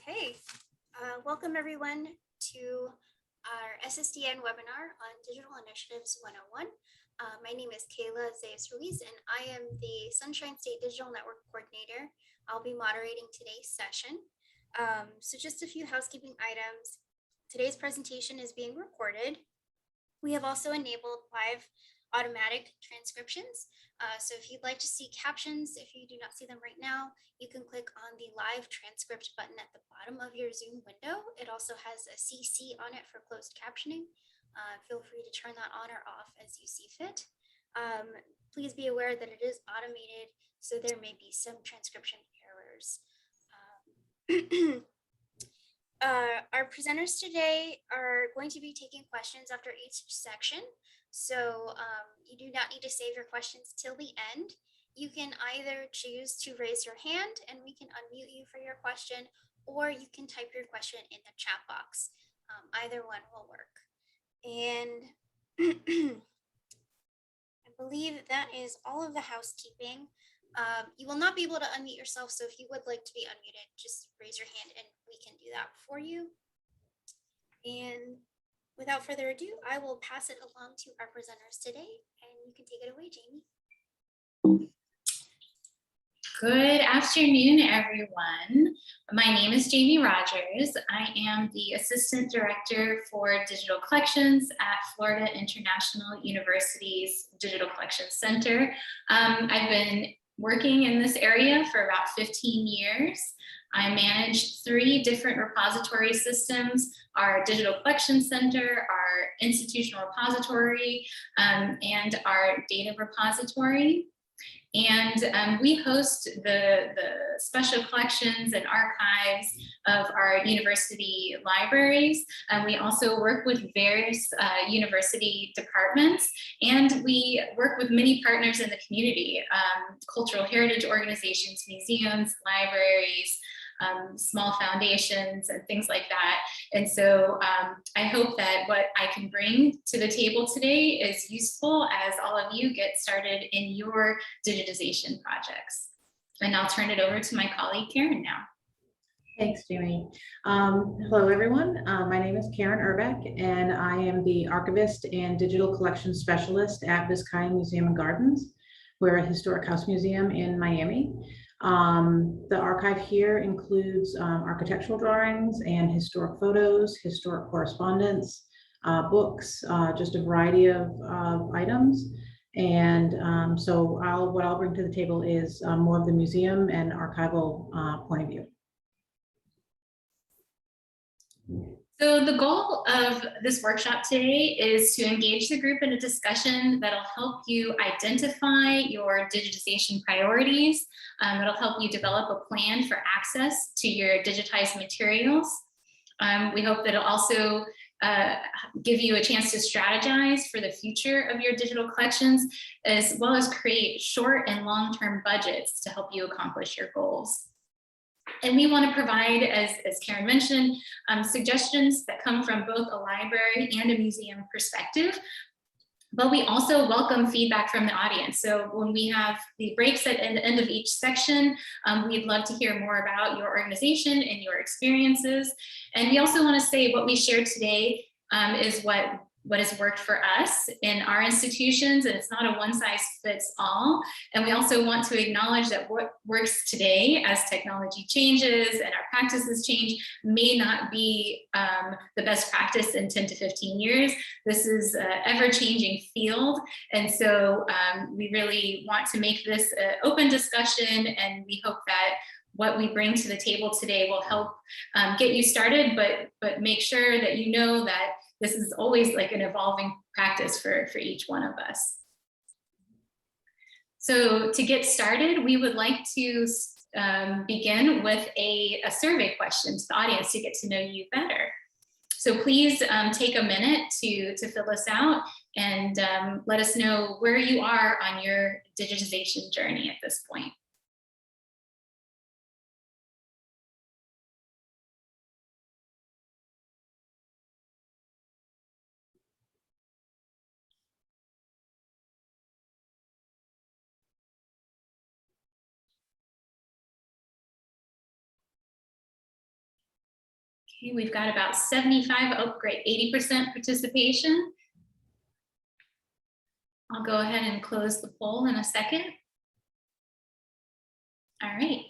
Okay, welcome everyone to our SSDN webinar on Digital Initiatives 101. My name is Kayla Zayas Ruiz and I am the Sunshine State Digital Network Coordinator. I'll be moderating today's session. So just a few housekeeping items. Today's presentation is being recorded. We have also enabled live automatic transcriptions. So if you'd like to see captions, if you do not see them right now, you can click on the live transcript button at the bottom of your Zoom window. It also has a CC on it for closed captioning. Feel free to turn that on or off as you see fit. Please be aware that it is automated, so there may be some transcription errors. Our presenters today are going to be taking questions after each section. So you do not need to save your questions till the end. You can either choose to raise your hand and we can unmute you for your question, or you can type your question in the chat box. Either one will work. And I believe that is all of the housekeeping. You will not be able to unmute yourself, so if you would like to be unmuted, just raise your hand and we can do that for you. And without further ado, I will pass it along to our presenters today, and you can take it away, Jamie. Good afternoon, everyone. My name is Jamie Rogers. I am the Assistant Director for Digital Collections at Florida International University's Digital Collections Center. I've been working in this area for about 15 years. I manage 3 different repository systems: our Digital Collections Center, our Institutional Repository, and our Data Repository. And we host the special collections and archives of our university libraries. We also work with various university departments, and we work with many partners in the community, cultural heritage organizations, museums, libraries, small foundations and things like that. And so I hope that what I can bring to the table today is useful as all of you get started in your digitization projects. And I'll turn it over to my colleague Karen now. Thanks, Jamie. Hello, everyone. My name is Karen Urbeck, and I am the Archivist and Digital Collections Specialist at Vizcaya Museum and Gardens. We're a historic house museum in Miami. The archive here includes architectural drawings and historic photos, historic correspondence, books, just a variety of items. And so what I'll bring to the table is more of the museum and archival point of view. So the goal of this workshop today is to engage the group in a discussion that'll help you identify your digitization priorities. It'll help you develop a plan for access to your digitized materials. We hope that it'll also give you a chance to strategize for the future of your digital collections, as well as create short and long-term budgets to help you accomplish your goals. And we want to provide, as Karen mentioned, suggestions that come from both a library and a museum perspective. But we also welcome feedback from the audience. So when we have the breaks at the end of each section, we'd love to hear more about your organization and your experiences. And we also want to say what we shared today is what has worked for us in our institutions, and it's not a one-size-fits-all. And we also want to acknowledge that what works today as technology changes and our practices change may not be the best practice in 10 to 15 years. This is an ever-changing field, and so we really want to make this an open discussion, and we hope that what we bring to the table today will help get you started, but make sure that you know that this is always like an evolving practice for each one of us. So to get started, we would like to begin with a survey question to the audience to get to know you better. So please take a minute to fill this out and let us know where you are on your digitization journey at this point. Okay, we've got about 75, oh great, 80% participation. I'll go ahead and close the poll in a second. All right.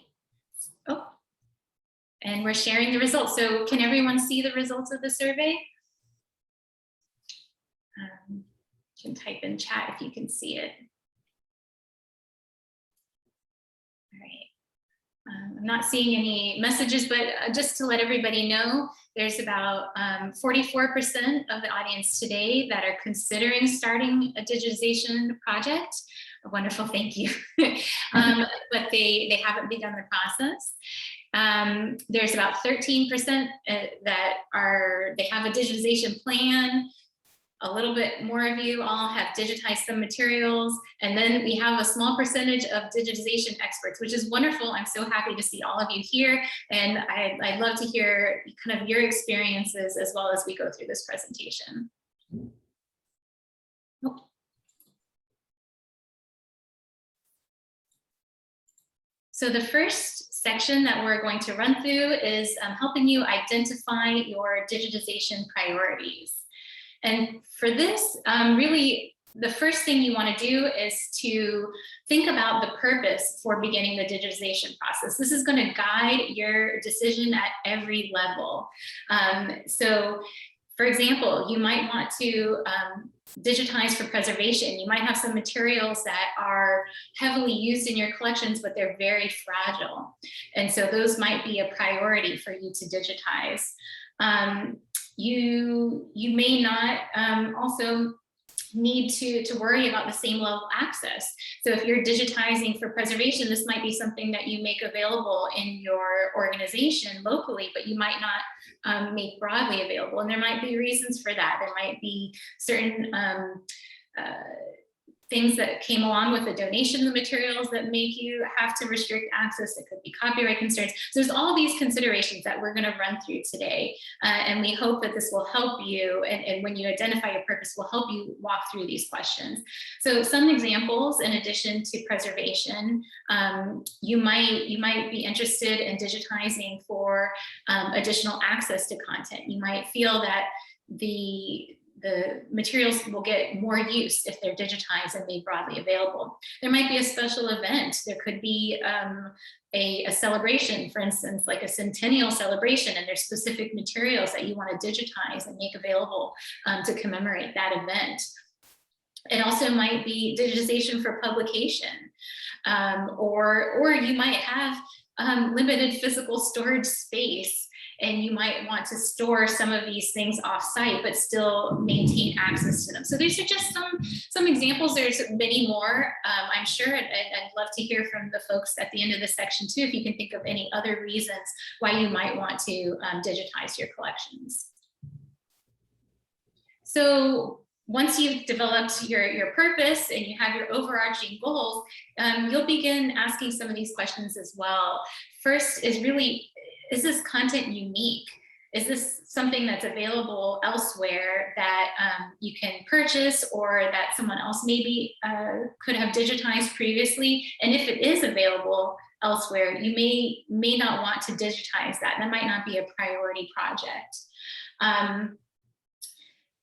Oh, and we're sharing the results. So can everyone see the results of the survey? You can type in chat if you can see it. All right. I'm not seeing any messages, but just to let everybody know, there's about 44% of the audience today that are considering starting a digitization project. Wonderful, thank you. But they haven't begun the process. There's about 13% that they have a digitization plan. A little bit more of you all have digitized some materials. And then we have a small percentage of digitization experts, which is wonderful. I'm so happy to see all of you here. And I'd love to hear kind of your experiences as well as we go through this presentation. Oh. So the first section that we're going to run through is helping you identify your digitization priorities. And for this, really, the first thing you want to do is to think about the purpose for beginning the digitization process. This is going to guide your decision at every level. So, for example, you might want to digitize for preservation. You might have some materials that are heavily used in your collections, but they're very fragile. And so those might be a priority for you to digitize. You may not also need to worry about the same level access. So if you're digitizing for preservation, this might be something that you make available in your organization locally, but you might not make broadly available. And there might be reasons for that. There might be certain things that came along with the donation of the materials that make you have to restrict access. It could be copyright concerns. So there's all these considerations that we're going to run through today. And we hope that this will help you. And when you identify your purpose, will help you walk through these questions. So some examples, in addition to preservation, you might be interested in digitizing for additional access to content. You might feel that the materials will get more use if they're digitized and made broadly available. There might be a special event. There could be a celebration, for instance, like a centennial celebration, and there's specific materials that you want to digitize and make available to commemorate that event. It also might be digitization for publication, or you might have limited physical storage space, and you might want to store some of these things off-site, but still maintain access to them. So these are just some examples. There's many more, I'm sure, and I'd love to hear from the folks at the end of this section too, if you can think of any other reasons why you might want to digitize your collections. So once you've developed your purpose and you have your overarching goals, you'll begin asking some of these questions as well. First is really, is this content unique? Is this something that's available elsewhere that you can purchase, or that someone else maybe could have digitized previously? And if it is available elsewhere, you may not want to digitize that. That might not be a priority project.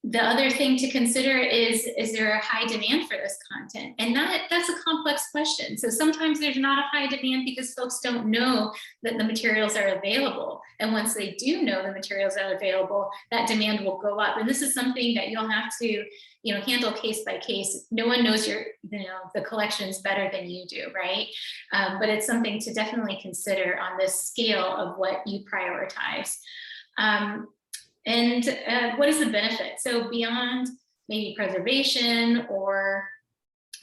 The other thing to consider is there a high demand for this content? And that's a complex question. So sometimes there's not a high demand because folks don't know that the materials are available. And once they do know the materials are available, that demand will go up. And this is something that you'll have to handle case by case. No one knows the collections better than you do, right? But it's something to definitely consider on this scale of what you prioritize. And what is the benefit? So beyond maybe preservation or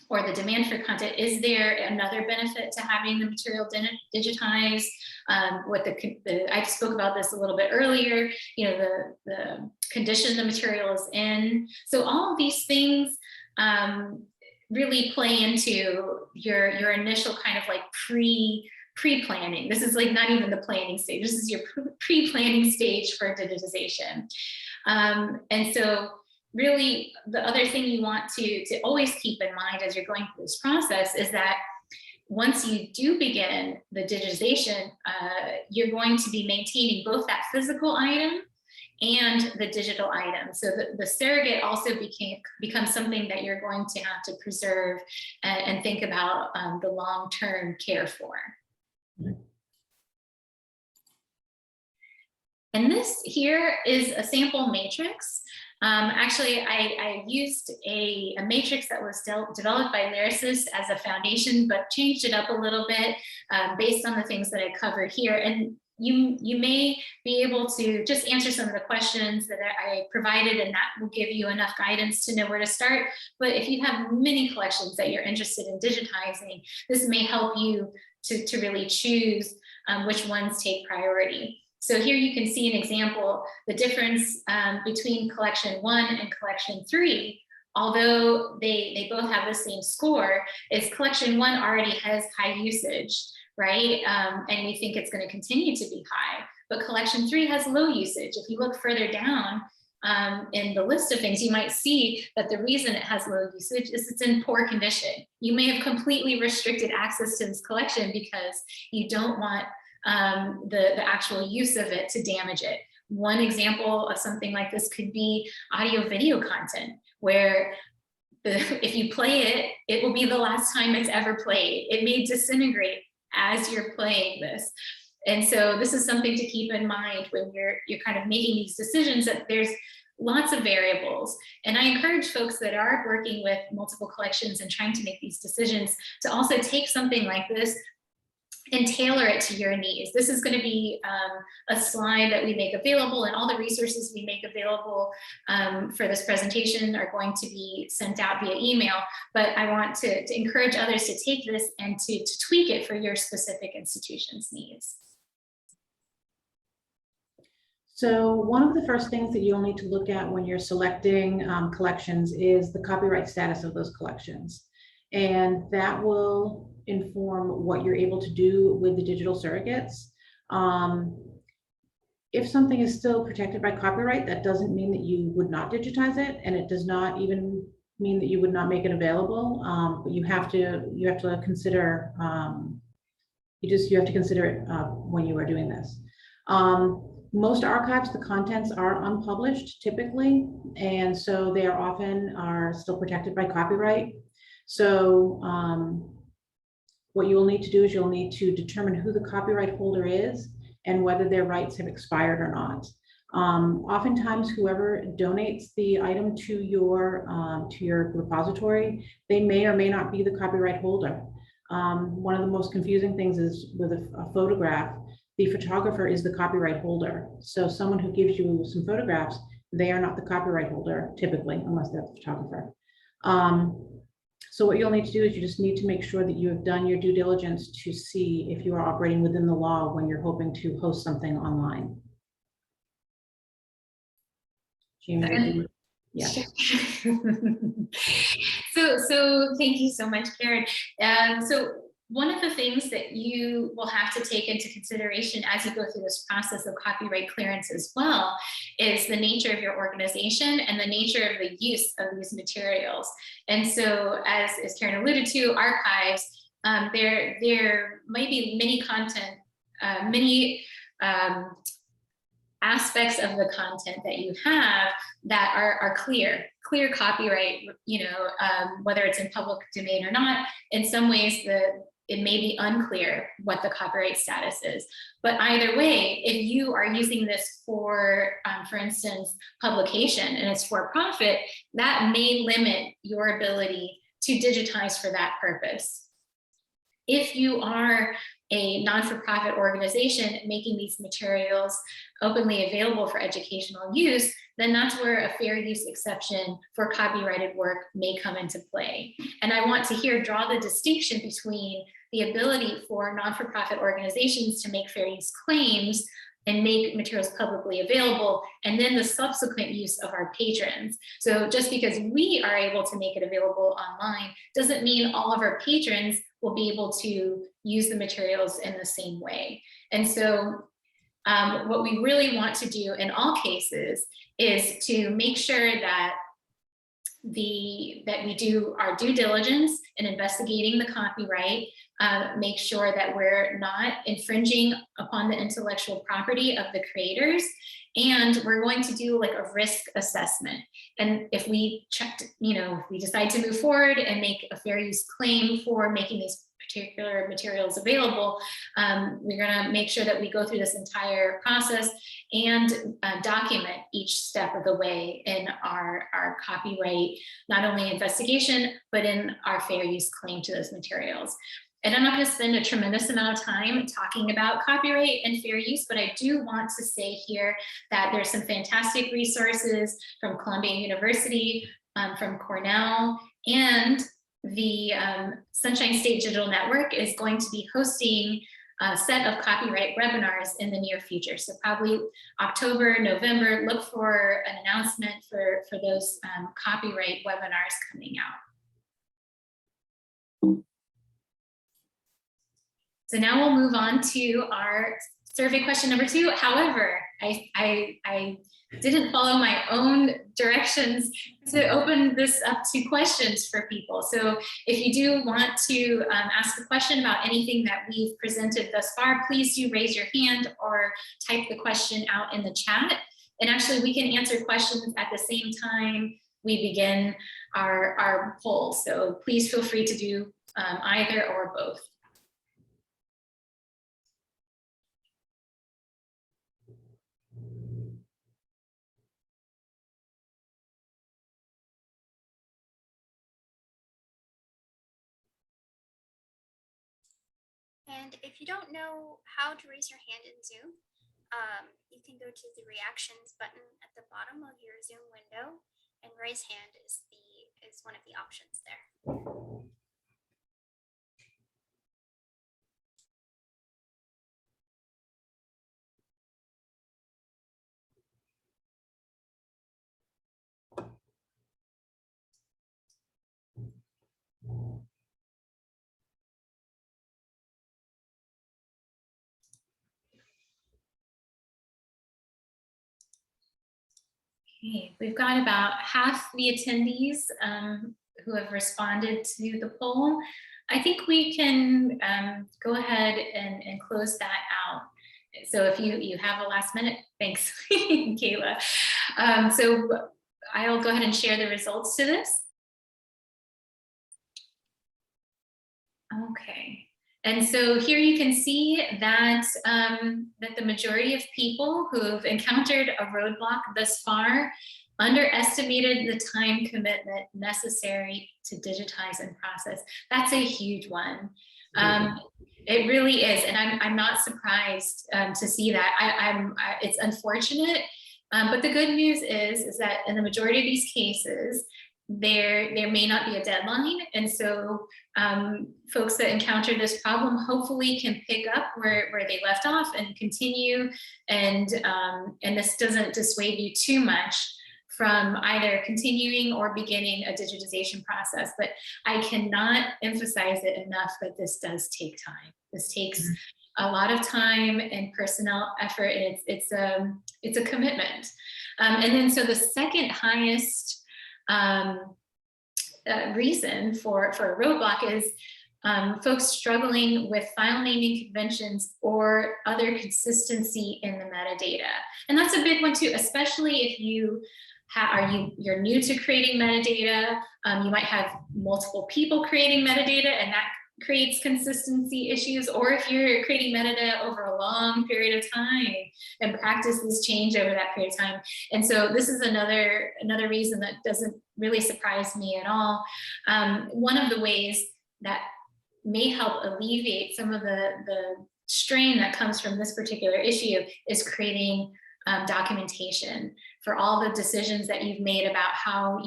the demand for content, is there another benefit to having the material digitized? I spoke about this a little bit earlier, the condition the material is in. So all of these things really play into your initial kind of like pre-planning. This is like not even the planning stage. This is your pre-planning stage for digitization. And so really the other thing you want to always keep in mind as you're going through this process is that once you do begin the digitization, you're going to be maintaining both that physical item and the digital item. So the surrogate also becomes something that you're going to have to preserve and think about the long-term care for. And this here is a sample matrix. Actually, I used a matrix that was developed by lyricists as a foundation, but changed it up a little bit based on the things that I covered here. And you may be able to just answer some of the questions that I provided, and that will give you enough guidance to know where to start. But if you have many collections that you're interested in digitizing, this may help you to really choose which ones take priority. So here you can see an example, the difference between collection 1 and collection 3, although they both have the same score, is collection 1 already has high usage, right? And we think it's going to continue to be high, but collection 3 has low usage. If you look further down in the list of things, you might see that the reason it has low usage is it's in poor condition. You may have completely restricted access to this collection because you don't want the actual use of it to damage it. One example of something like this could be audio video content, where if you play it, it will be the last time it's ever played. It may disintegrate as you're playing this. And so this is something to keep in mind when you're kind of making these decisions, that there's lots of variables. And I encourage folks that are working with multiple collections and trying to make these decisions to also take something like this and tailor it to your needs. This is going to be a slide that we make available, and all the resources we make available for this presentation are going to be sent out via email. But I want to encourage others to take this and to tweak it for your specific institution's needs. So one of the first things that you'll need to look at when you're selecting collections is the copyright status of those collections. And that will inform what you're able to do with the digital surrogates. If something is still protected by copyright, that doesn't mean that you would not digitize it, and it does not even mean that you would not make it available. But you have to consider you have to consider it when you are doing this. Most archives, the contents are unpublished typically, and so they are still protected by copyright. So what you'll need to do is you'll need to determine who the copyright holder is and whether their rights have expired or not. Oftentimes, whoever donates the item to your repository, they may or may not be the copyright holder. One of the most confusing things is with a photograph, the photographer is the copyright holder. So someone who gives you some photographs, they are not the copyright holder typically, unless they're the photographer. So what you'll need to do is you just need to make sure that you have done your due diligence to see if you are operating within the law when you're hoping to host something online. Jamie, yeah. So thank you so much, Karen. So one of the things that you will have to take into consideration as you go through this process of copyright clearance as well is the nature of your organization and the nature of the use of these materials. And so as Karen alluded to, archives, there might be many content, many aspects of the content that you have that are clear copyright, whether it's in public domain or not. In some ways, it may be unclear what the copyright status is. But either way, if you are using this for instance, publication, and it's for profit, that may limit your ability to digitize for that purpose. If you are a non-for-profit organization making these materials openly available for educational use, then that's where a fair use exception for copyrighted work may come into play. And I want to here draw the distinction between the ability for non-for-profit organizations to make fair use claims and make materials publicly available, and then the subsequent use of our patrons. So just because we are able to make it available online doesn't mean all of our patrons will be able to use the materials in the same way. And so what we really want to do in all cases is to make sure that that we do our due diligence in investigating the copyright, make sure that we're not infringing upon the intellectual property of the creators. And we're going to do like a risk assessment. And if we checked, if we decide to move forward and make a fair use claim for making these particular materials available, we're going to make sure that we go through this entire process and document each step of the way in our copyright, not only investigation, but in our fair use claim to those materials. And I'm not going to spend a tremendous amount of time talking about copyright and fair use, but I do want to say here that there's some fantastic resources from Columbia University, from Cornell, and the Sunshine State Digital Network is going to be hosting a set of copyright webinars in the near future. So probably October, November, look for an announcement for those copyright webinars coming out. So now we'll move on to our survey question number 2. However, I didn't follow my own directions to open this up to questions for people. So if you do want to ask a question about anything that we've presented thus far, please do raise your hand or type the question out in the chat. And actually we can answer questions at the same time we begin our poll. So please feel free to do either or both. And if you don't know how to raise your hand in Zoom, you can go to the reactions button at the bottom of your Zoom window, and raise hand is one of the options there. Okay, we've got about half the attendees who have responded to the poll. I think we can go ahead and close that out. So if you have a last minute, thanks, Kayla. So I'll go ahead and share the results to this. Okay. And so here you can see that, that the majority of people who've encountered a roadblock thus far underestimated the time commitment necessary to digitize and process. That's a huge one. It really is, and I'm not surprised to see that. It's unfortunate, but the good news is that in the majority of these cases, there may not be a deadline, and so folks that encounter this problem hopefully can pick up where they left off and continue, and this doesn't dissuade you too much from either continuing or beginning a digitization process. But I cannot emphasize it enough that this does take time. This takes a lot of time and personnel effort, and it's a commitment. And then so the second highest reason for a roadblock is folks struggling with file naming conventions or other consistency in the metadata. And that's a big one too, especially if you're new to creating metadata. You might have multiple people creating metadata, and that creates consistency issues, or if you're creating metadata over a long period of time and practices change over that period of time. And so this is another reason that doesn't really surprise me at all. One of the ways that may help alleviate some of the strain that comes from this particular issue is creating documentation for all the decisions that you've made about how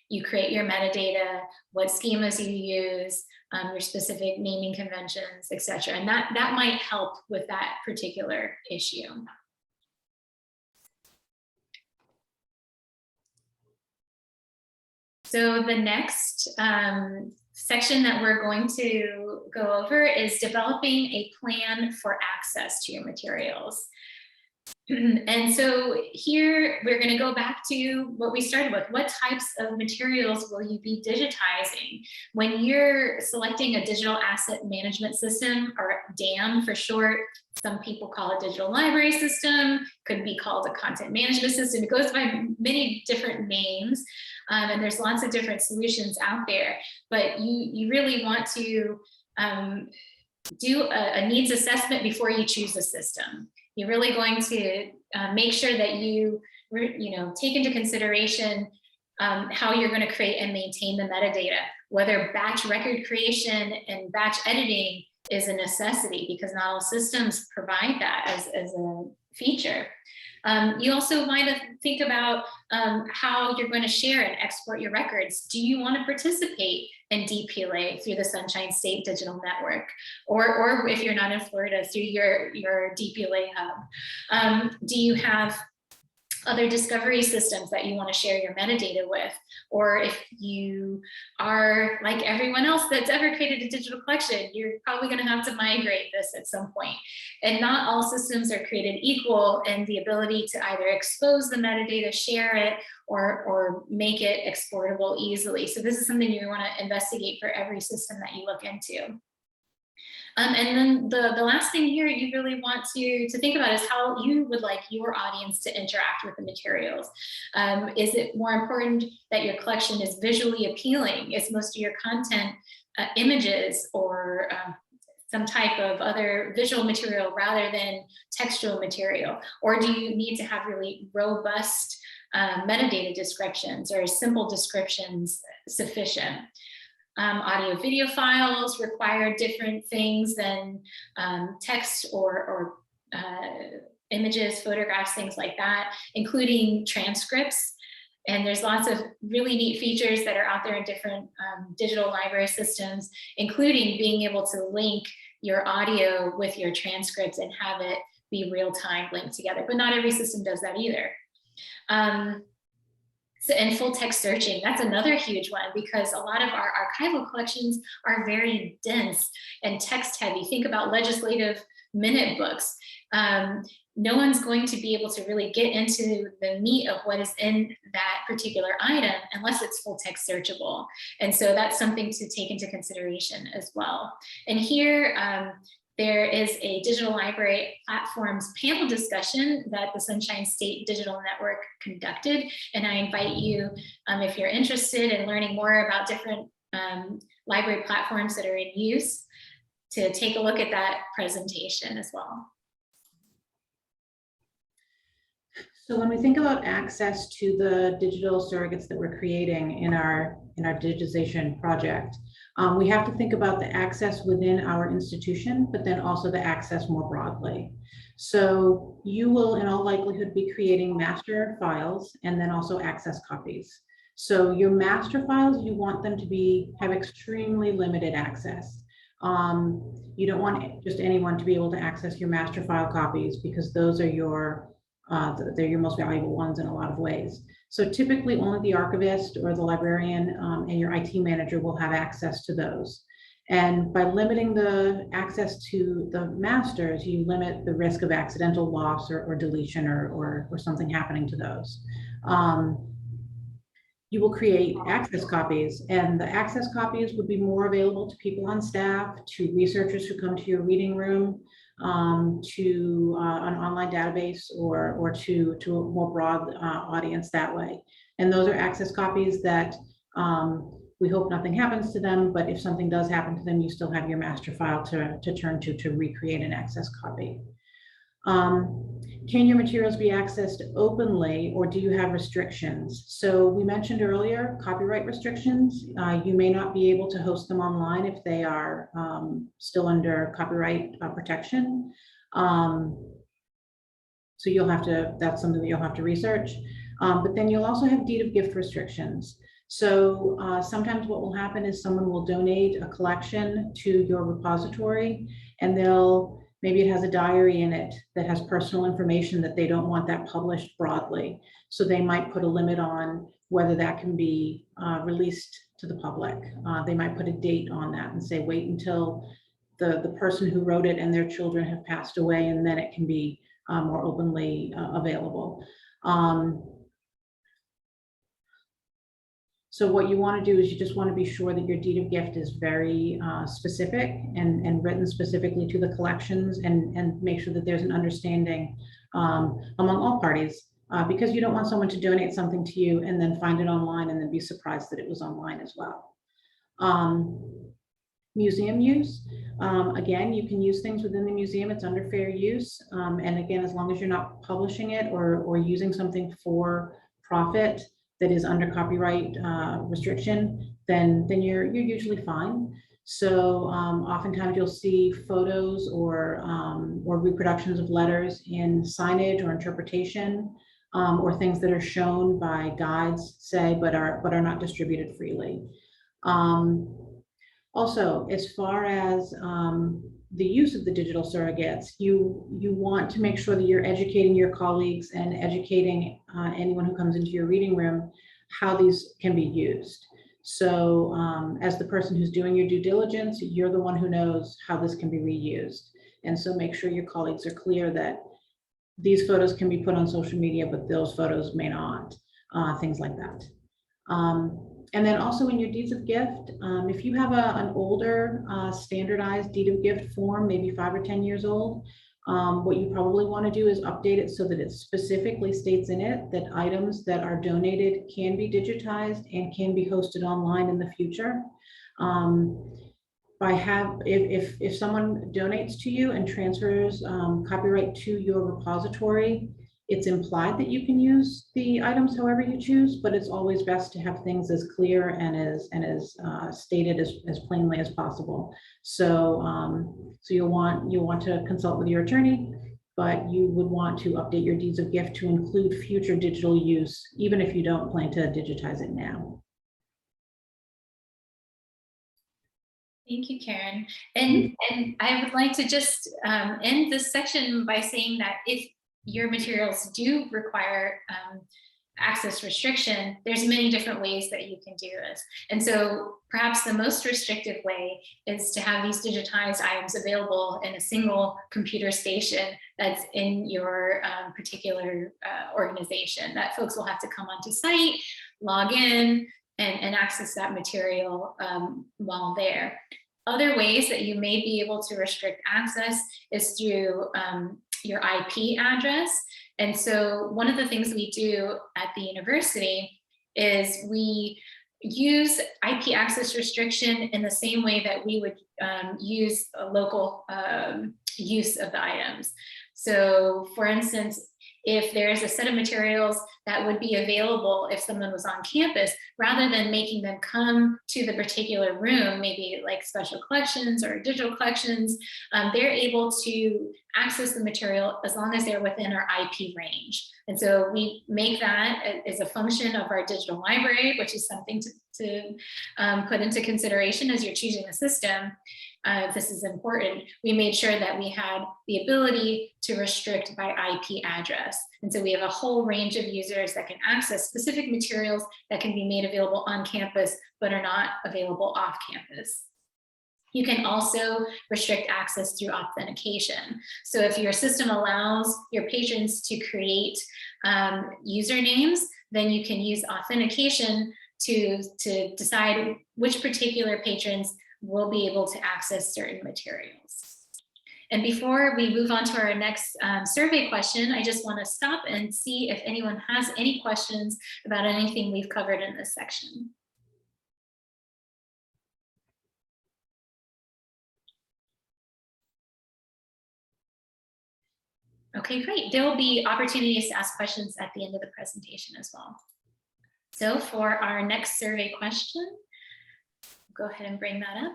you create your metadata, what schemas you use, your specific naming conventions, etc. And that might help with that particular issue. So the next section that we're going to go over is developing a plan for access to your materials. And so here we're going to go back to what we started with. What types of materials will you be digitizing? When you're selecting a digital asset management system, or DAM for short, some people call it digital library system, could be called a content management system. It goes by many different names, and there's lots of different solutions out there. But you really want to do a needs assessment before you choose a system. You're really going to make sure that you take into consideration how you're going to create and maintain the metadata, whether batch record creation and batch editing is a necessity, because not all systems provide that as a feature. You also might think about how you're going to share and export your records. Do you want to participate in DPLA through the Sunshine State Digital Network, or if you're not in Florida, through your DPLA hub? Do you have other discovery systems that you want to share your metadata with? Or if you are like everyone else that's ever created a digital collection, you're probably going to have to migrate this at some point. And not all systems are created equal in the ability to either expose the metadata, share it, or make it exportable easily. So this is something you want to investigate for every system that you look into. And then the last thing here you really want to think about is how you would like your audience to interact with the materials. Is it more important that your collection is visually appealing? Is most of your content images or some type of other visual material rather than textual material? Or do you need to have really robust metadata descriptions, or simple descriptions sufficient? Audio video files require different things than text or images, photographs, things like that, including transcripts. And there's lots of really neat features that are out there in different digital library systems, including being able to link your audio with your transcripts and have it be real-time linked together. But not every system does that either. And full text searching, that's another huge one, because a lot of our archival collections are very dense and text heavy. Think about legislative minute books. No one's going to be able to really get into the meat of what is in that particular item unless it's full text searchable. And so that's something to take into consideration as well. And here, there is a digital library platforms panel discussion that the Sunshine State Digital Network conducted. And I invite you, if you're interested in learning more about different library platforms that are in use, to take a look at that presentation as well. So when we think about access to the digital surrogates that we're creating in our digitization project, we have to think about the access within our institution, but then also the access more broadly. So you will, in all likelihood, be creating master files and then also access copies. So your master files, you want them to have extremely limited access. You don't want just anyone to be able to access your master file copies, because those are they're your most valuable ones in a lot of ways. So typically only the archivist or the librarian and your IT manager will have access to those. And by limiting the access to the masters, you limit the risk of accidental loss or deletion or something happening to those. You will create access copies, and the access copies would be more available to people on staff, to researchers who come to your reading room, to an online database, or to a more broad audience that way. And those are access copies that we hope nothing happens to them, but if something does happen to them, you still have your master file to turn to recreate an access copy. Can your materials be accessed openly, or do you have restrictions? So we mentioned earlier copyright restrictions. You may not be able to host them online if they are still under copyright protection. So that's something that you'll have to research. But then you'll also have deed of gift restrictions. So sometimes what will happen is someone will donate a collection to your repository, and maybe it has a diary in it that has personal information that they don't want that published broadly. So they might put a limit on whether that can be released to the public. They might put a date on that and say, wait until the person who wrote it and their children have passed away, and then it can be more openly available. So what you want to do is you just want to be sure that your deed of gift is very specific and written specifically to the collections, and make sure that there's an understanding among all parties, because you don't want someone to donate something to you and then find it online and then be surprised that it was online as well. Museum use. Again, you can use things within the museum. It's under fair use. And again, as long as you're not publishing it or using something for profit that is under copyright restriction, then you're usually fine. So oftentimes you'll see photos or reproductions of letters in signage or interpretation, or things that are shown by guides, say, but are not distributed freely. Also, as far as the use of the digital surrogates, you want to make sure that you're educating your colleagues and educating anyone who comes into your reading room how these can be used. So as the person who's doing your due diligence, you're the one who knows how this can be reused. And so make sure your colleagues are clear that these photos can be put on social media, but those photos may not, things like that. And then also in your deeds of gift, if you have an older standardized deed of gift form, maybe 5 or 10 years old, what you probably want to do is update it so that it specifically states in it that items that are donated can be digitized and can be hosted online in the future. If someone donates to you and transfers copyright to your repository, it's implied that you can use the items however you choose, but it's always best to have things as clear and as stated as plainly as possible. So you'll want to consult with your attorney, but you would want to update your deeds of gift to include future digital use, even if you don't plan to digitize it now. Thank you, Karen. And I would like to just end this section by saying that if your materials do require access restriction, there's many different ways that you can do this. And so perhaps the most restrictive way is to have these digitized items available in a single computer station that's in your particular organization, that folks will have to come onto site, log in, and access that material while there. Other ways that you may be able to restrict access is through your IP address. And so one of the things we do at the university is we use IP access restriction in the same way that we would use a local use of the items. So for instance, if there's a set of materials that would be available if someone was on campus, rather than making them come to the particular room, maybe like special collections or digital collections, they're able to access the material as long as they're within our IP range. And so we make that as a function of our digital library, which is something to put into consideration as you're choosing a system. If this is important, we made sure that we had the ability to restrict by IP address. And so we have a whole range of users that can access specific materials that can be made available on campus, but are not available off campus. You can also restrict access through authentication. So if your system allows your patrons to create usernames, then you can use authentication to decide which particular patrons will be able to access certain materials. And before we move on to our next survey question, I just want to stop and see if anyone has any questions about anything we've covered in this section. Okay, great. There will be opportunities to ask questions at the end of the presentation as well. So for our next survey question, go ahead and bring that up.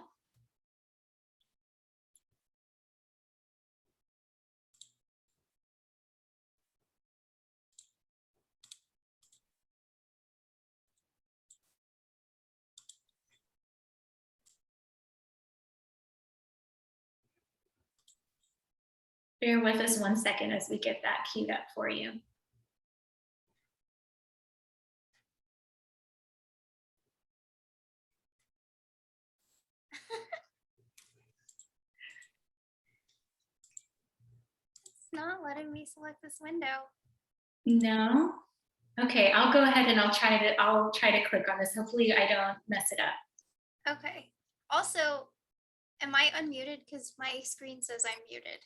Bear with us 1 second as we get that queued up for you. not letting me select this window. No? Okay, I'll go ahead and I'll try to click on this. Hopefully I don't mess it up. Okay. Also, am I unmuted? Because my screen says I'm muted.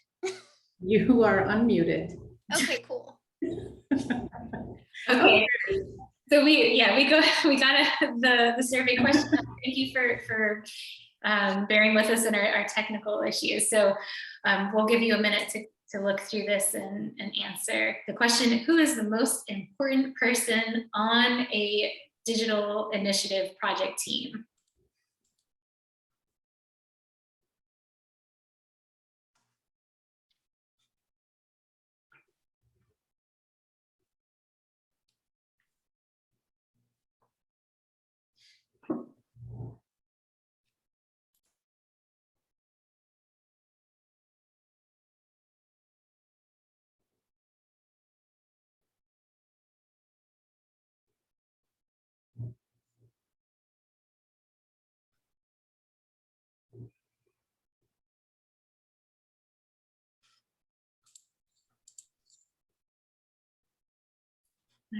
You are unmuted. Okay, cool. Okay. So we got the survey question. Thank you for bearing with us in our technical issues. So we'll give you a minute to look through this and answer the question: who is the most important person on a digital initiative project team?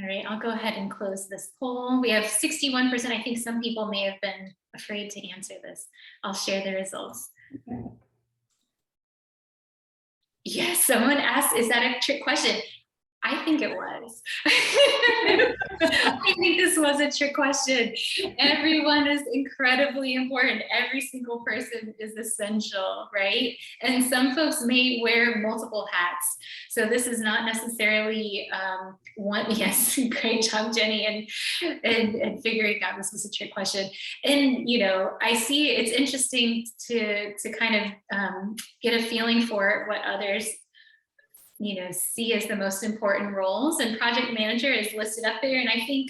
All right, I'll go ahead and close this poll. We have 61%. I think some people may have been afraid to answer this. I'll share the results. Okay. Yes, someone asked, is that a trick question? I think it was. I think this was a trick question. Everyone is incredibly important. Every single person is essential, right? And some folks may wear multiple hats. So this is not necessarily one. Yes, great job, Jenny, and figuring out this was a trick question. And I see it's interesting to kind of get a feeling for what others see as the most important roles, and project manager is listed up there. And I think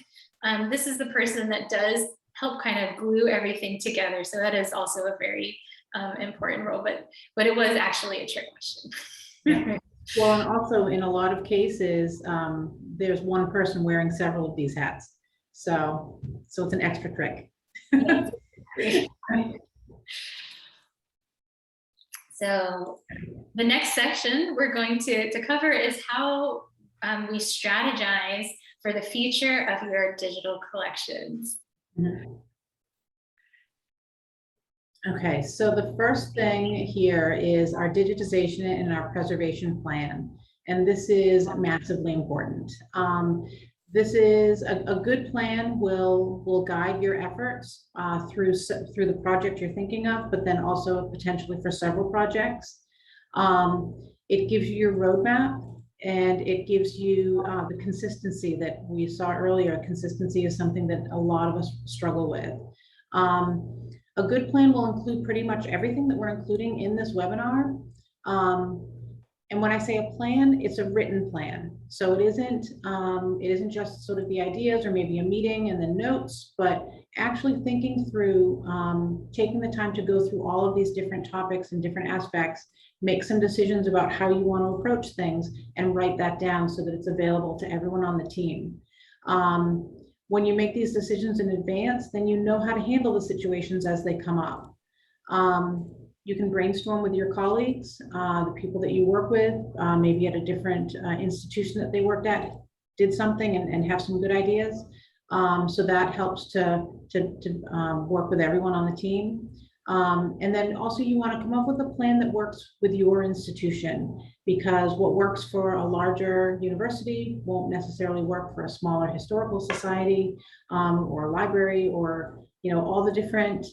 this is the person that does help kind of glue everything together. So that is also a very important role, but it was actually a trick question. Yeah. Well, and also in a lot of cases, there's one person wearing several of these hats. So it's an extra trick. So the next section we're going to cover is how we strategize for the future of your digital collections. Okay, so the first thing here is our digitization and our preservation plan. And this is massively important. This is a good plan will guide your efforts through the project you're thinking of, but then also potentially for several projects. It gives you your roadmap, and it gives you the consistency that we saw earlier. Consistency is something that a lot of us struggle with. A good plan will include pretty much everything that we're including in this webinar. And when I say a plan, it's a written plan. So it isn't just sort of the ideas or maybe a meeting and then notes, but actually thinking through, taking the time to go through all of these different topics and different aspects, make some decisions about how you want to approach things, and write that down so that it's available to everyone on the team. When you make these decisions in advance, then you know how to handle the situations as they come up. You can brainstorm with your colleagues, the people that you work with, maybe at a different institution that they worked at, did something and have some good ideas. So that helps to work with everyone on the team. And then also you want to come up with a plan that works with your institution, because what works for a larger university won't necessarily work for a smaller historical society or library, or all the different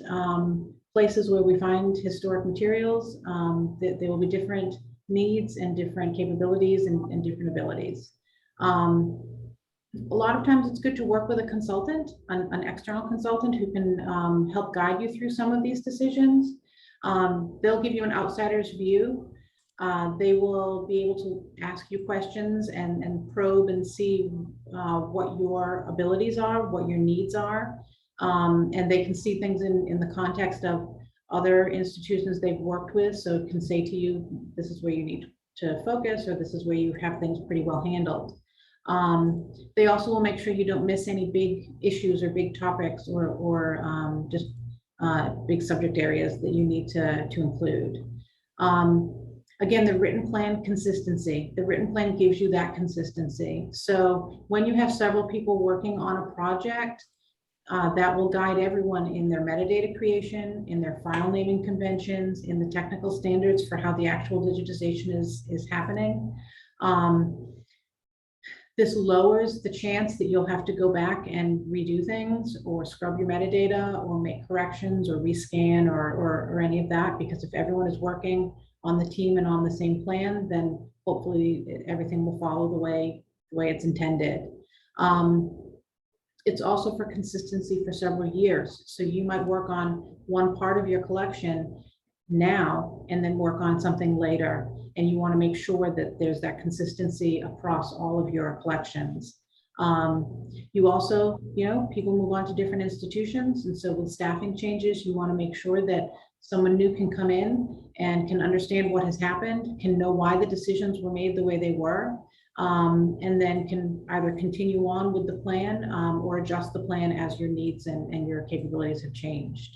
places where we find historic materials. There will be different needs and different capabilities and different abilities. A lot of times it's good to work with a consultant, an external consultant who can help guide you through some of these decisions. They'll give you an outsider's view. They will be able to ask you questions and probe and see what your abilities are, what your needs are. And they can see things in the context of other institutions they've worked with. So it can say to you, this is where you need to focus, or this is where you have things pretty well handled. They also will make sure you don't miss any big issues or big topics or just big subject areas that you need to include. Again, the written plan consistency. The written plan gives you that consistency. So when you have several people working on a project, that will guide everyone in their metadata creation, in their file naming conventions, in the technical standards for how the actual digitization is happening. This lowers the chance that you'll have to go back and redo things or scrub your metadata or make corrections or rescan or any of that, because if everyone is working on the team and on the same plan, then hopefully everything will follow the way it's intended. It's also for consistency for several years. So you might work on one part of your collection now and then work on something later. And you want to make sure that there's that consistency across all of your collections. You also, people move on to different institutions. And so with staffing changes, you want to make sure that someone new can come in and can understand what has happened, can know why the decisions were made the way they were, and then can either continue on with the plan or adjust the plan as your needs and your capabilities have changed.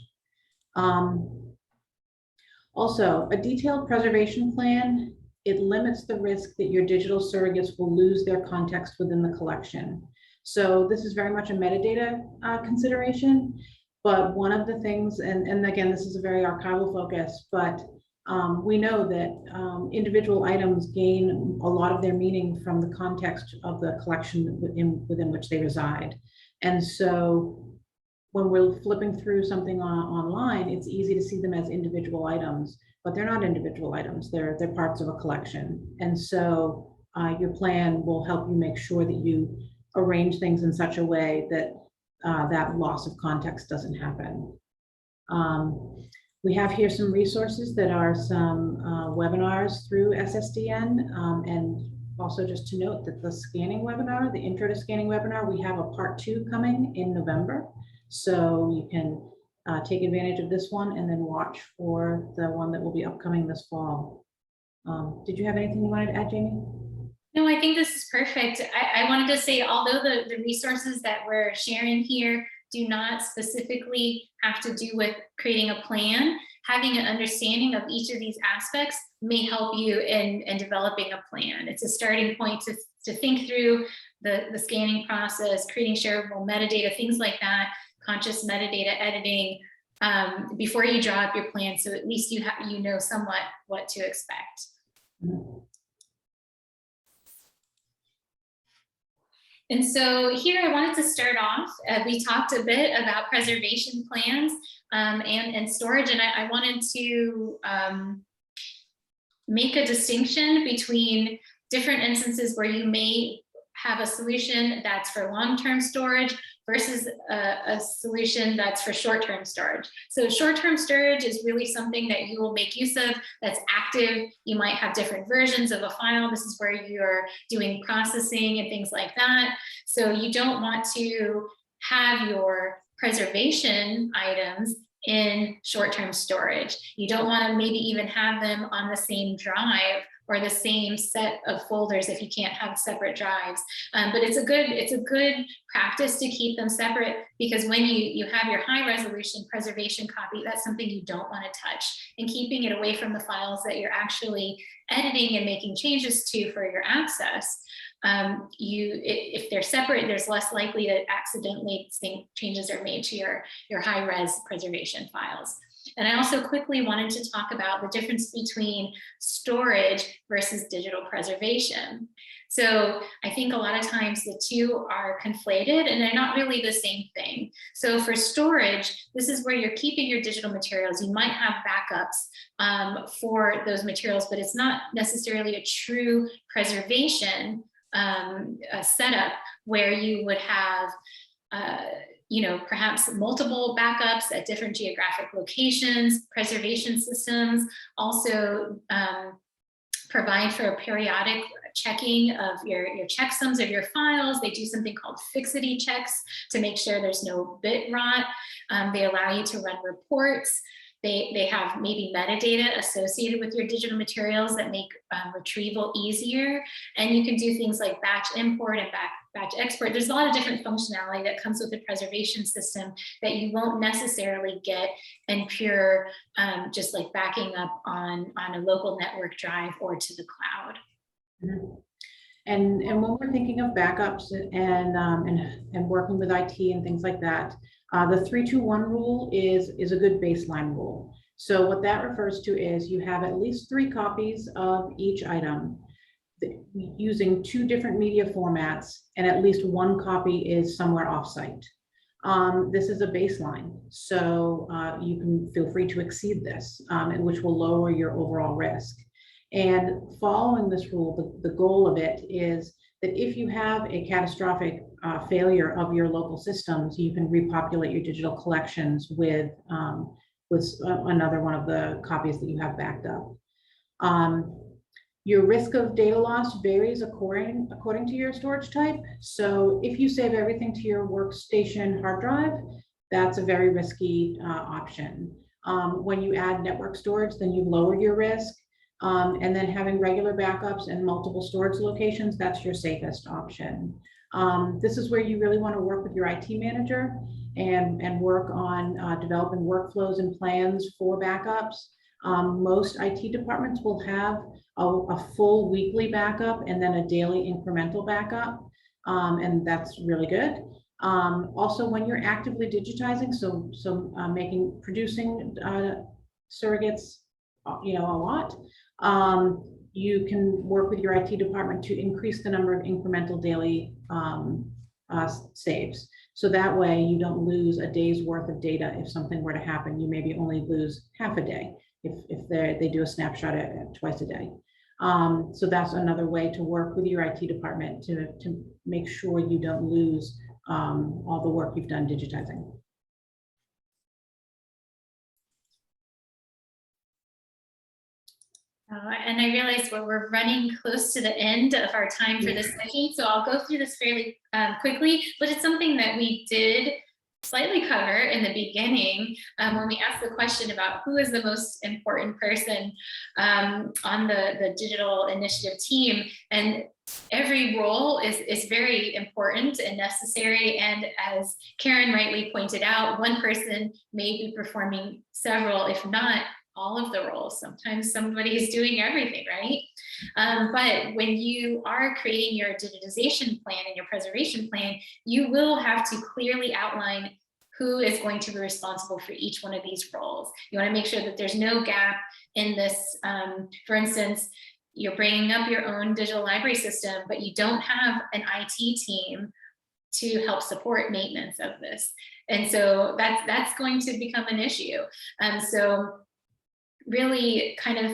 Also, a detailed preservation plan, it limits the risk that your digital surrogates will lose their context within the collection. So this is very much a metadata consideration, but one of the things, and again, this is a very archival focus, but we know that individual items gain a lot of their meaning from the context of the collection within which they reside. And so when we're flipping through something online, it's easy to see them as individual items, but they're not individual items. They're parts of a collection. And so your plan will help you make sure that you arrange things in such a way that that loss of context doesn't happen. We have here some resources that are some webinars through SSDN, and also just to note that the scanning webinar, the intro to scanning webinar, we have a part 2 coming in November. So you can take advantage of this one and then watch for the one that will be upcoming this fall. Did you have anything you wanted to add, Jamie? No, I think this is perfect. I wanted to say, although the resources that we're sharing here do not specifically have to do with creating a plan, having an understanding of each of these aspects may help you in developing a plan. It's a starting point to think through the scanning process, creating shareable metadata, things like that, conscious metadata editing, before you draw up your plan, so at least you know somewhat what to expect. And so here I wanted to start off, we talked a bit about preservation plans and storage, and I wanted to make a distinction between different instances where you may have a solution that's for long-term storage versus a solution that's for short-term storage. So short-term storage is really something that you will make use of that's active. You might have different versions of a file. This is where you're doing processing and things like that. So you don't want to have your preservation items in short-term storage. You don't want to maybe even have them on the same drive or the same set of folders if you can't have separate drives. But it's a good practice to keep them separate, because when you have your high resolution preservation copy, that's something you don't want to touch, and keeping it away from the files that you're actually editing and making changes to for your access. If they're separate, there's less likely that accidentally changes are made to your high res preservation files. And I also quickly wanted to talk about the difference between storage versus digital preservation. So I think a lot of times the two are conflated and they're not really the same thing. So for storage, this is where you're keeping your digital materials. You might have backups for those materials, but it's not necessarily a true preservation setup where you would have perhaps multiple backups at different geographic locations. Preservation systems also provide for a periodic checking of your checksums of your files. They do something called fixity checks to make sure there's no bit rot. They allow you to run reports. They have maybe metadata associated with your digital materials that make retrieval easier. And you can do things like batch import and batch export. There's a lot of different functionality that comes with the preservation system that you won't necessarily get in pure, just like backing up on a local network drive or to the cloud. Mm-hmm. And when we're thinking of backups and working with IT and things like that, the 3-2-1 rule is a good baseline rule. So what that refers to is you have at least 3 copies of each item using 2 different media formats, and at least 1 copy is somewhere offsite. This is a baseline, so you can feel free to exceed this, which will lower your overall risk. And following this rule, the goal of it is that if you have a catastrophic failure of your local systems, you can repopulate your digital collections with another one of the copies that you have backed up. Your risk of data loss varies according to your storage type. So if you save everything to your workstation hard drive, that's a very risky option. When you add network storage, then you've lowered your risk. And then having regular backups and multiple storage locations, that's your safest option. This is where you really want to work with your IT manager and work on developing workflows and plans for backups. Most IT departments will have a full weekly backup and then a daily incremental backup, and that's really good. Also, when you're actively digitizing, producing surrogates, a lot. You can work with your IT department to increase the number of incremental daily saves. So that way you don't lose a day's worth of data. If something were to happen, you maybe only lose half a day if they do a snapshot twice a day. So that's another way to work with your IT department to make sure you don't lose all the work you've done digitizing. And I realize we're running close to the end of our time for this session, so I'll go through this fairly quickly, but it's something that we did slightly cover in the beginning when we asked the question about who is the most important person on the digital initiative team. And every role is very important and necessary. And as Karen rightly pointed out, one person may be performing several, if not all of the roles. Sometimes somebody is doing everything, right? But when you are creating your digitization plan and your preservation plan, you will have to clearly outline who is going to be responsible for each one of these roles. You want to make sure that there's no gap in this. For instance, you're bringing up your own digital library system, but you don't have an IT team to help support maintenance of this. And so that's going to become an issue. So really kind of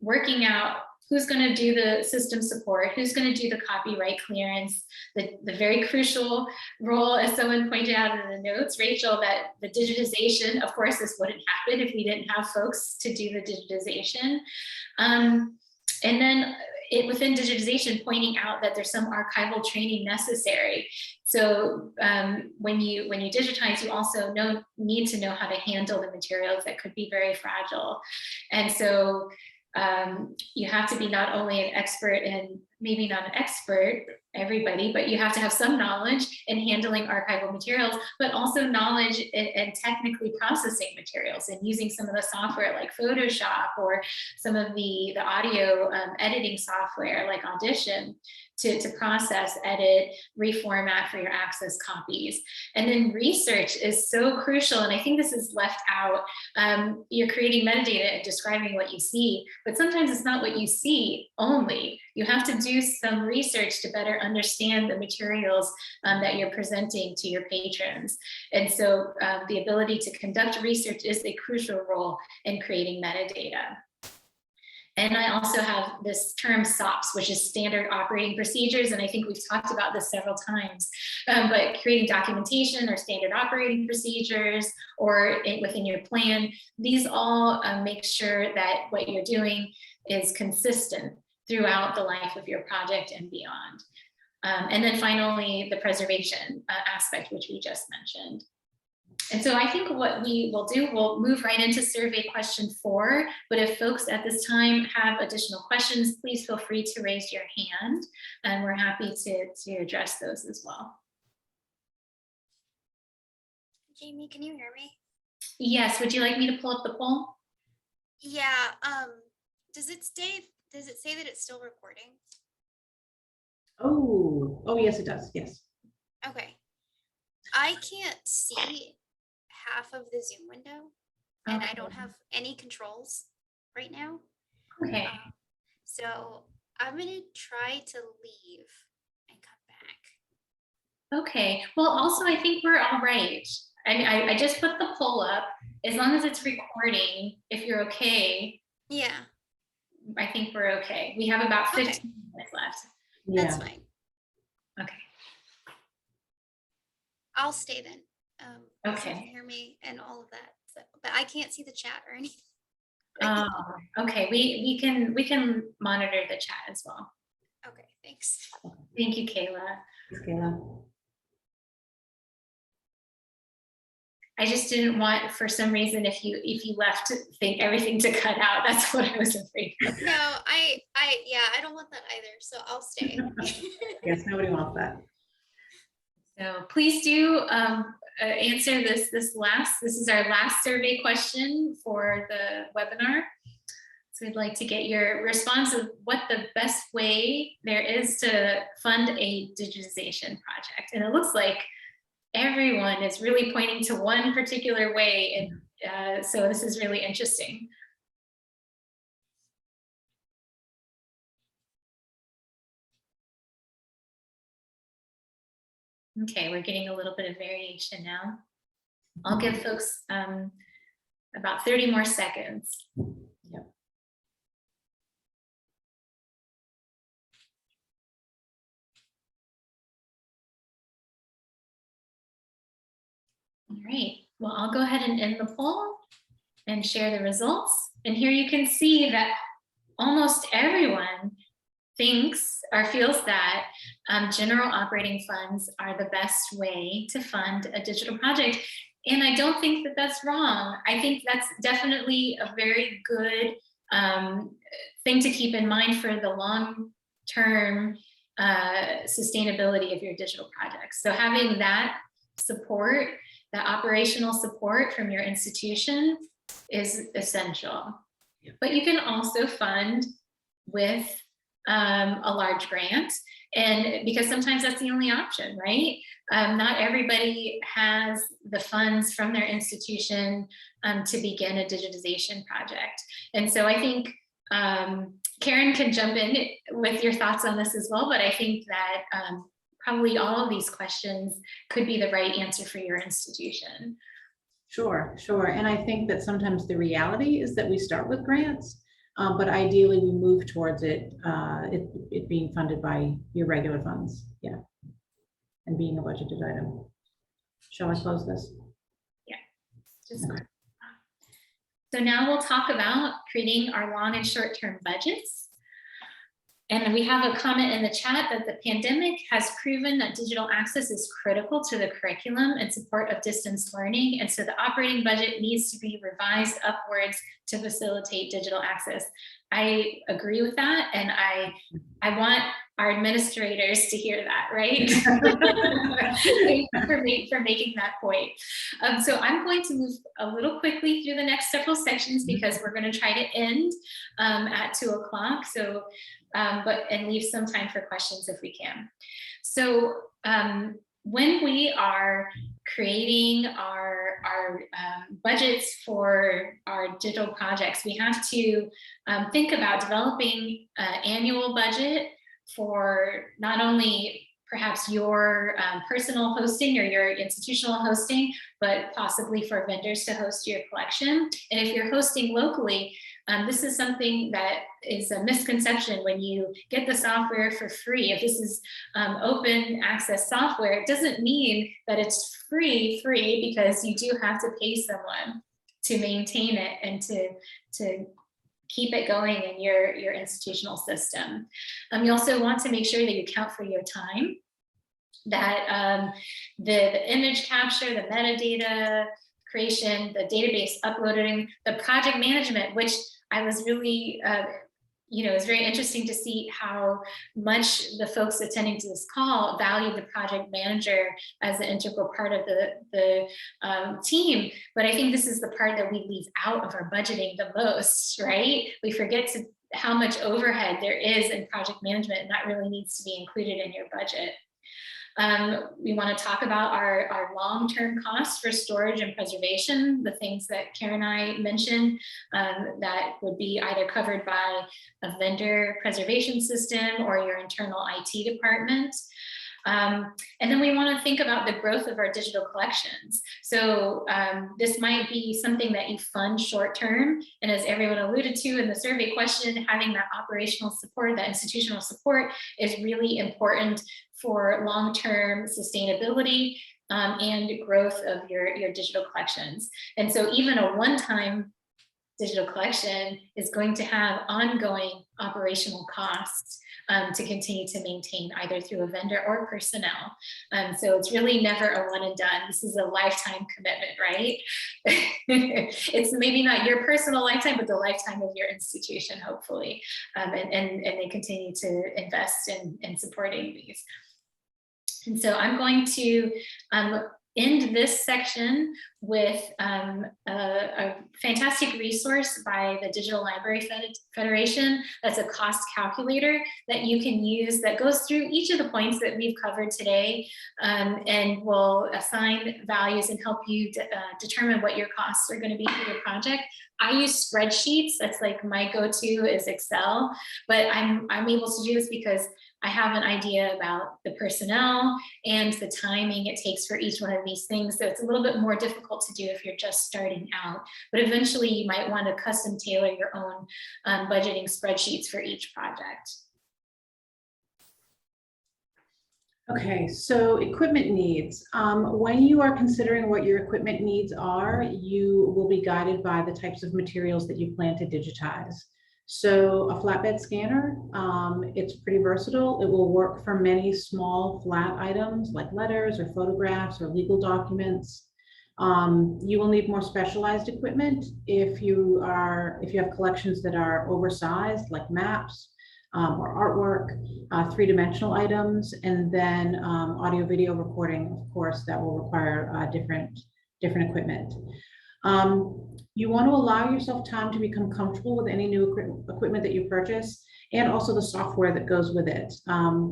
working out who's going to do the system support, who's going to do the copyright clearance, the very crucial role, as someone pointed out in the notes, Rachel, that the digitization, of course, this wouldn't happen if we didn't have folks to do the digitization. And then within digitization, pointing out that there's some archival training necessary. So when you digitize, you also need to know how to handle the materials that could be very fragile. And so you have to be not only an expert in, maybe not an expert, everybody, but you have to have some knowledge in handling archival materials, but also knowledge in technically processing materials and using some of the software like Photoshop or some of the audio editing software like Audition to process, edit, reformat for your access copies. And then research is so crucial. And I think this is left out. You're creating metadata and describing what you see, but sometimes it's not what you see only. You have to do some research to better understand the materials that you're presenting to your patrons. And so the ability to conduct research is a crucial role in creating metadata. And I also have this term SOPs, which is standard operating procedures. And I think we've talked about this several times, but creating documentation or standard operating procedures or within your plan, these all make sure that what you're doing is consistent throughout the life of your project and beyond. And then finally, the preservation aspect, which we just mentioned. And so I think what we will do, we'll move right into survey question 4, but if folks at this time have additional questions, please feel free to raise your hand, and we're happy to address those as well. Jamie, can you hear me? Yes, would you like me to pull up the poll? Yeah, does it say that it's still recording? Oh, yes, it does. Yes. Okay. I can't see half of the Zoom window, and I don't have any controls right now. Okay. So I'm gonna try to leave and come back. Okay. Well, also, I think we're all right. I mean, I just put the poll up. As long as it's recording, if you're okay, Yeah, I think we're okay. We have about 15 Okay. minutes left. that's Yeah. fine. Okay. I'll stay then. So you Okay. can hear me and all of that. So, but I can't see the chat or anything. Okay. We can monitor the chat as well. Okay, thanks. Thank you, Kayla. Thanks, Kayla. I just didn't want, for some reason, if you left, think everything to cut out. That's what I was afraid of. No, I don't want that either. So I'll stay. Yes, nobody wants that. So please do answer this is our last survey question for the webinar. So we'd like to get your response of what the best way there is to fund a digitization project. And it looks like everyone is really pointing to one particular way. And so this is really interesting. Okay, we're getting a little bit of variation now. I'll give folks about 30 more seconds. Yep. All right, well, I'll go ahead and end the poll and share the results. And here you can see that almost everyone thinks or feels that general operating funds are the best way to fund a digital project. And I don't think that that's wrong. I think that's definitely a very good thing to keep in mind for the long-term sustainability of your digital projects. So having that support, that operational support from your institution is essential. Yeah. But you can also fund with a large grant, and because sometimes that's the only option, right? Not everybody has the funds from their institution to begin a digitization project. And so I think Karen can jump in with your thoughts on this as well, but I think that probably all of these questions could be the right answer for your institution. Sure. And I think that sometimes the reality is that we start with grants, but ideally we move towards it being funded by your regular funds. Yeah. And being a budgeted item. Shall I close this? Yeah. So now we'll talk about creating our long and short-term budgets. And we have a comment in the chat that the pandemic has proven that digital access is critical to the curriculum and support of distance learning. And so the operating budget needs to be revised upwards to facilitate digital access. I agree with that. And I want our administrators to hear that, right? for making that point. So I'm going to move a little quickly through the next several sections because we're going to try to end at 2 o'clock. So, and leave some time for questions if we can. So when we are creating our budgets for our digital projects, we have to think about developing an annual budget for not only perhaps your personal hosting or your institutional hosting, but possibly for vendors to host your collection. And if you're hosting locally, this is something that is a misconception when you get the software for free. If this is open access software, it doesn't mean that it's free because you do have to pay someone to maintain it and to keep it going in your institutional system. You also want to make sure that you account for your time. that the image capture, the metadata creation, the database uploading, the project management, which I was really, it's very interesting to see how much the folks attending to this call value the project manager as an integral part of the team. But I think this is the part that we leave out of our budgeting the most, right? We forget how much overhead there is in project management, and that really needs to be included in your budget. We want to talk about our long-term costs for storage and preservation, the things that Karen and I mentioned that would be either covered by a vendor preservation system or your internal IT department. And then we want to think about the growth of our digital collections. So this might be something that you fund short-term. And as everyone alluded to in the survey question, having that operational support, that institutional support is really important for long-term sustainability and growth of your digital collections. And so even a one-time digital collection is going to have ongoing operational costs to continue to maintain either through a vendor or personnel. So it's really never a one and done. This is a lifetime commitment, right? It's maybe not your personal lifetime, but the lifetime of your institution, hopefully. And they continue to invest in supporting these. And so I'm going to end this section with a fantastic resource by the Digital Library Federation. That's a cost calculator that you can use that goes through each of the points that we've covered today and will assign values and help you determine what your costs are going to be for your project. I use spreadsheets. That's like my go-to is Excel, but I'm able to do this because I have an idea about the personnel and the timing it takes for each one of these things. So it's a little bit more difficult to do if you're just starting out, but eventually you might want to custom tailor your own budgeting spreadsheets for each project. Okay, so equipment needs. When you are considering what your equipment needs are, you will be guided by the types of materials that you plan to digitize. So a flatbed scanner, it's pretty versatile. It will work for many small flat items like letters or photographs or legal documents. You will need more specialized equipment if you have collections that are oversized, like maps or artwork, three-dimensional items, and then audio-video recording, of course, that will require different equipment. You want to allow yourself time to become comfortable with any new equipment that you purchase, and also the software that goes with it.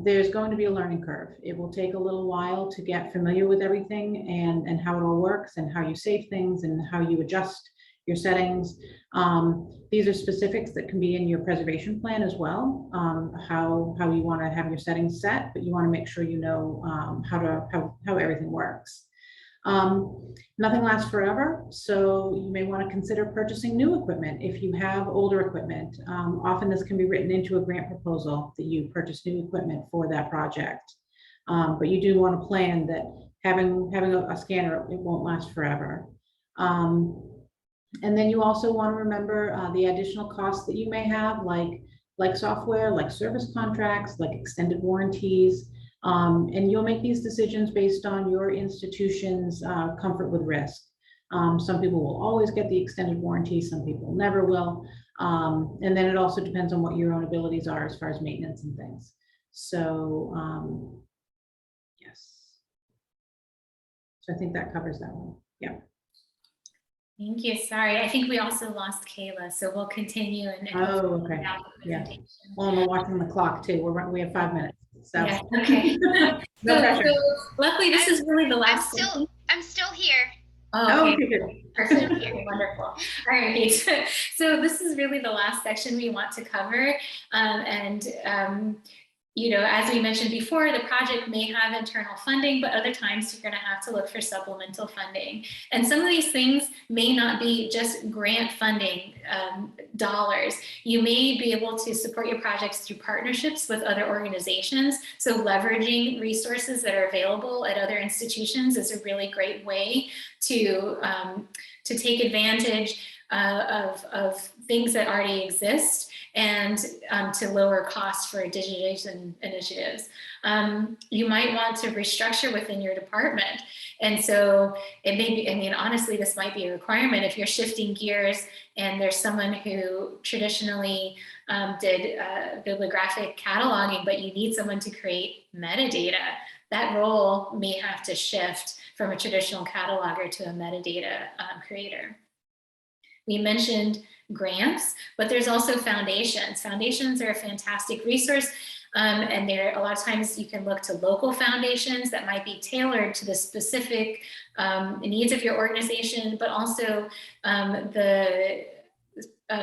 There's going to be a learning curve. It will take a little while to get familiar with everything and how it all works and how you save things and how you adjust your settings. These are specifics that can be in your preservation plan as well, how you want to have your settings set, but you want to make sure you know how everything works. Nothing lasts forever, so you may want to consider purchasing new equipment if you have older equipment. Often this can be written into a grant proposal that you purchase new equipment for that project. But you do want to plan that having a scanner, it won't last forever. And then you also want to remember the additional costs that you may have, like software, like service contracts, like extended warranties. And you'll make these decisions based on your institution's comfort with risk. Some people will always get the extended warranty, some people never will. And then it also depends on what your own abilities are as far as maintenance and things. So, yes. So I think that covers that one. Yeah. Thank you. Sorry, I think we also lost Kayla, so we'll continue. Oh, okay. Yeah. Well, I'm watching the clock too. We have 5 minutes. So. Yeah, okay. so luckily, this is really the last. I'm still here. Oh, okay. Okay. Perfect. Wonderful. All right. So this is really the last section we want to cover. You know, as we mentioned before, the project may have internal funding, but other times you're going to have to look for supplemental funding. And some of these things may not be just grant funding dollars. You may be able to support your projects through partnerships with other organizations. So leveraging resources that are available at other institutions is a really great way to take advantage of things that already exist and to lower costs for digitization initiatives. You might want to restructure within your department. And so it may be, I mean, honestly, this might be a requirement if you're shifting gears and there's someone who traditionally did bibliographic cataloging, but you need someone to create metadata. That role may have to shift from a traditional cataloger to a metadata creator. We mentioned grants, but there's also foundations. Foundations are a fantastic resource. And there, a lot of times you can look to local foundations that might be tailored to the specific needs of your organization, but also the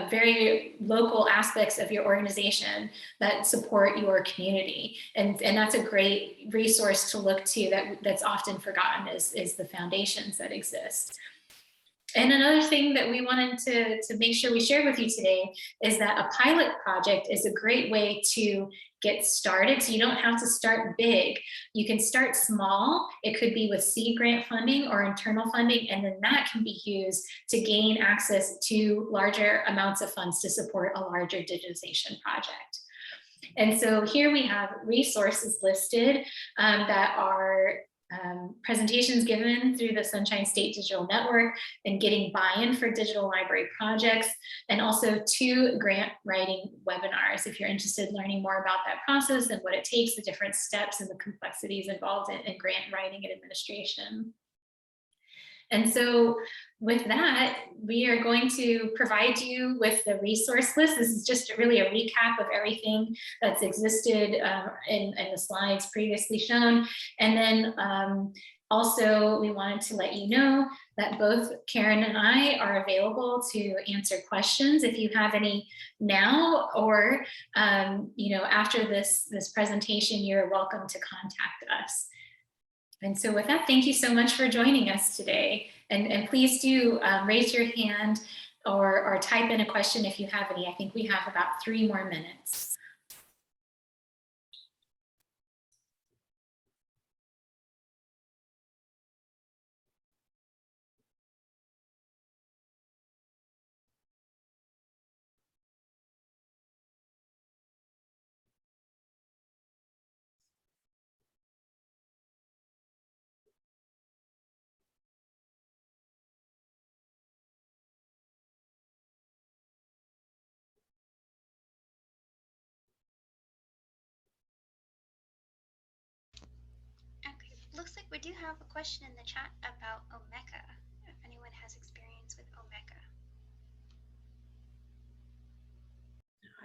very local aspects of your organization that support your community. And that's a great resource to look to that's often forgotten is the foundations that exist. And another thing that we wanted to make sure we shared with you today is that a pilot project is a great way to get started. So you don't have to start big. You can start small. It could be with seed grant funding or internal funding, and then that can be used to gain access to larger amounts of funds to support a larger digitization project. And so here we have resources listed that are presentations given through the Sunshine State Digital Network and getting buy-in for digital library projects, and also 2 grant writing webinars if you're interested in learning more about that process and what it takes, the different steps and the complexities involved in grant writing and administration. And so with that, we are going to provide you with the resource list. This is just really a recap of everything that's existed in the slides previously shown. And then also we wanted to let you know that both Karen and I are available to answer questions if you have any now, or after this presentation, you're welcome to contact us. And so with that, thank you so much for joining us today. And please do raise your hand or type in a question if you have any. I think we have about 3 more minutes. Okay, looks like we do have a question in the chat about Omeka, if anyone has experience with Omeka.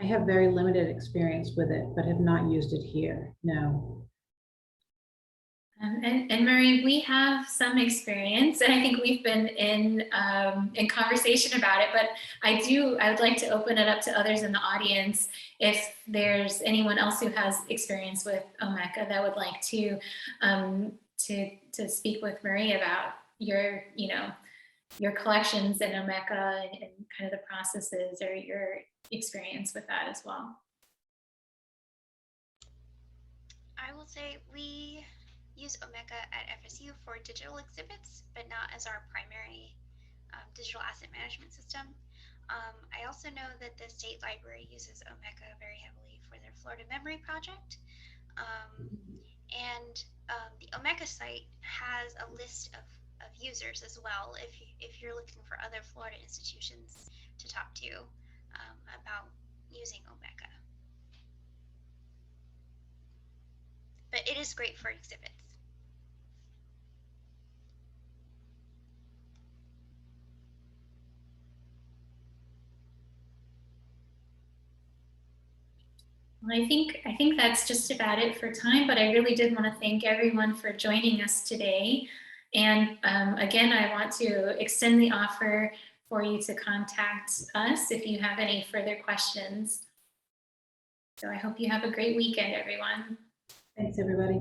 I have very limited experience with it, but have not used it here. No. And Marie, we have some experience, and I think we've been in conversation about it, but I would like to open it up to others in the audience if there's anyone else who has experience with Omeka that would like to speak with Marie about your collections in Omeka and kind of the processes or your experience with that as well. I will say we use Omeka at FSU for digital exhibits, but not as our primary digital asset management system. I also know that the state library uses Omeka very heavily for their Florida Memory Project. And the Omeka site has a list of users as well if you're looking for other Florida institutions to talk to about using Omeka. But it is great for exhibits. Well, I think that's just about it for time, but I really did want to thank everyone for joining us today. And again, I want to extend the offer for you to contact us if you have any further questions. So I hope you have a great weekend, everyone. Thanks, everybody.